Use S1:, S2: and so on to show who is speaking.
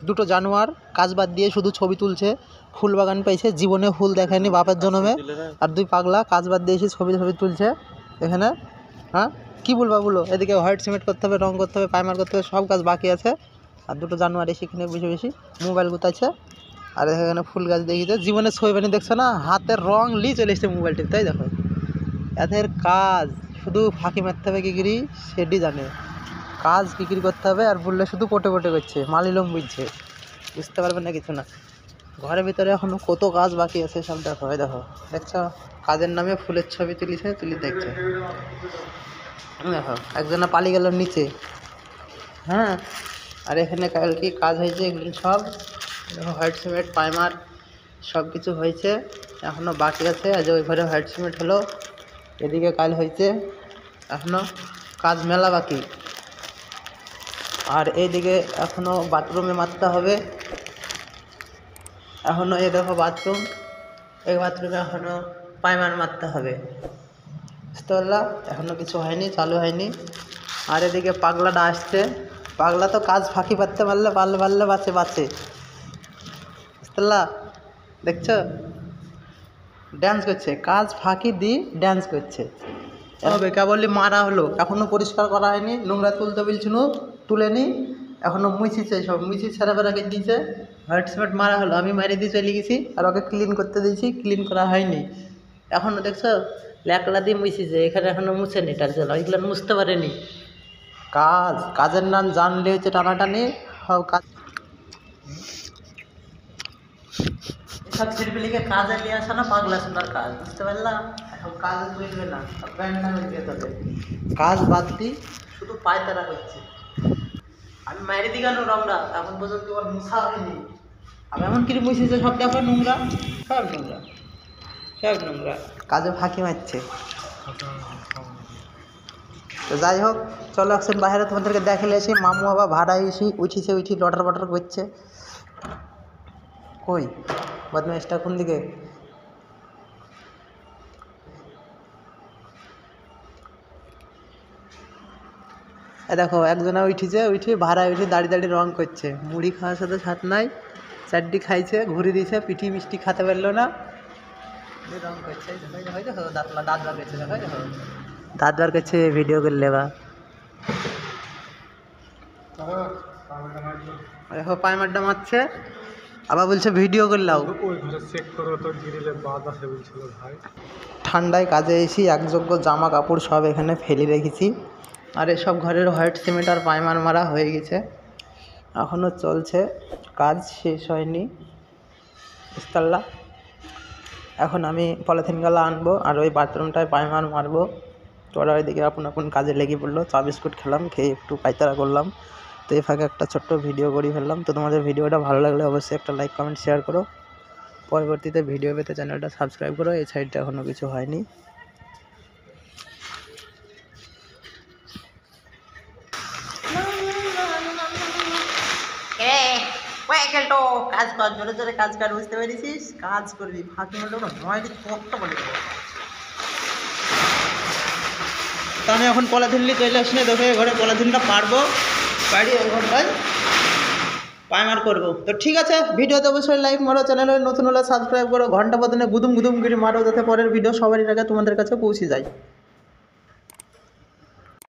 S1: দুটো জানোয়ার কাজ বাদ দিয়ে শুধু ছবি তুলছে, ফুল বাগান পাইছে, জীবনে ফুল দেখেনি বাপের জন্মে, আর দুই পাগলা কাজ বাদ দিয়ে এসে ছবি তুলছে এখানে। হ্যাঁ কী বলবা বলো, এদিকে হোয়াইট সিমেন্ট করতে হবে, রং করতে হবে, পাইমার করতে হবে, সব কাজ বাকি আছে। আর দুটো জানোয়ার এখানে বেশি মোবাইল গুতাচ্ছে, আর এখানে ফুল গাছ দেখিছে, জীবনে ছবি বানিয়ে দেখছো না, হাতের রং নিয়ে চলে এসছে মোবাইল টিপ, তাই দেখো এদের কাজ শুধু ফাঁকি মারতে হবে কিগিরি সেটি জানে, কাজ বিক্রি করতে হবে, আর বললে শুধু কোটে করছে, মালিলম বুঝছে, বুঝতে পারবে না কিছু না। ঘরের ভিতরে এখনো কত কাজ বাকি আছে সব দেখো, দেখো দেখছো, কাজের নামে ফুলের ছবি তুলি দেখছে। দেখো একজনা পালিয়ে গেল নিচে। হ্যাঁ আর এখানে কালকে কাজ হয়েছে, এগুলো সব দেখো হোয়াইট সিমেন্ট প্রাইমার সব কিছু হয়েছে, এখনও বাকি আছে। আজ ওই ঘরে হোয়াইট সিমেন্ট হলো, এদিকে কাল হয়েছে, এখনও কাজ মেলা বাকি। আর এইদিকে এখনও বাথরুমে মারতে হবে, এখনও এই দেখো বাথরুম, এই বাথরুমে এখনও পাইমার মারতে হবে, বুঝতে পারলা, এখনও কিছু হয়নি, চালু হয়নি। আর এদিকে পাগলাটা আসছে, পাগলা তো কাজ ফাঁকি পারলে বাঁচে, বুঝতে পারলা, দেখছো ড্যান্স করছে, কাজ ফাঁকি দিয়ে ড্যান্স করছে। হবে কেবলই মারা হলো, এখনও পরিষ্কার করা হয়নি, নোংরা তুলতে বলছিল তুলেনি, এখনও মুছিছে, সব মুছি ছেড়ে বেড়াকে দিয়েছে, হোয়াইট সিমেন্ট মারা হলো, আমি মারি দিয়ে চলে গেছি, আর ওকে ক্লিন করতে দিয়েছি, ক্লিন করা হয়নি এখনও, দেখছো ল্যাকলা দিয়ে মুছিছে, এখানে এখনও মুছেনি, টার্জেল ওইগুলো মুছতে পারেনি। কাজের নাম জানলে হচ্ছে টানাটানি সব কাজ, সব ছেলেপিলিকে কাজে নিয়ে আসা না পাগলা শোনার কাজ, বুঝতে পারলাম, এখন কাজে চলবে না, প্যান্টটা হয়ে তাদের কাজ বাদ দিই শুধু পায়তারা হচ্ছে। আমি মায়ের দিকে আনো রংরা এখন পর্যন্ত ওর মুছা হয়নি, আমি এমন কিছু মুছেছে সব দেখো নোংরা, সব নোংরা কাজে ফাঁকি মারছে। তো যাই হোক চলো একদিন বাইরে তোমাদেরকে দেখালে এসি, মামু বাবা ভাড়া এসি উঠি লটার বটার করছে, কই বদমাইশটা কোন দিকে, দেখো একজনা উঠে ভাড়া দাঁড়িয়ে রং করছে, মুড়ি খাওয়ার সাথে ছাত নাই, চারটি খাইছে, ঘুরে দিয়েছে, পিঠি মিষ্টি খেতে পারলো না, রং করছে, দেখো দাঁত বার করছে, দেখো দাঁত বার করছে, ভিডিও করলে বা দেখো পাইমারটা মারছে, আবার বলছে ভিডিও করলাও, ঠান্ডায় কাজে এসি একযোগ্য জামা কাপড় সব এখানে ফেলে রেখেছি, আর এসব ঘরের হোয়াইট সিমেন্ট আর পাইমার মারা হয়ে গেছে, এখনও চলছে, কাজ শেষ হয়নি, বুঝতে পারলা। এখন আমি পলিথিন গালা আনবো, আর ওই বাথরুমটায় পাইমার মারবো, তোরা ওইদিকে আপন কাজে লেগে পড়লো, চা বিস্কুট খেলাম, খেয়ে একটু পায়তারা করলাম, তো এই ফাঁকে একটা ছোট্ট ভিডিও করে ফেললাম। তো তোমাদের ভিডিওটা ভালো লাগলে অবশ্যই একটা লাইক কমেন্ট শেয়ার করো, পরবর্তীতে ভিডিও পেতে চ্যানেলটা সাবস্ক্রাইব করো, এই সাইডটা এখনও কিছু হয়নি। খেলটো কাজ কর, জোরে কাজ কর, বুঝতে পেরেছিস, কাজ করবি, ফাঁকি মারলে না নয়টি কষ্ট বলে দেবো। তো আমি এখন পলিথিন নিয়ে চলে আসি, দেখো ঘরে পলিথিনটা পারবো, পাড়ি ওই ঘরটায় পাইমার করবো। তো ঠিক আছে, ভিডিওতে অবশ্যই লাইক মারো, চ্যানেলে নতুন হলে সাবস্ক্রাইব করো, ঘন্টা বদলে গুদুম করে মারো, যাতে পরের ভিডিও সবারই আগে তোমাদের কাছে পৌঁছে যায়।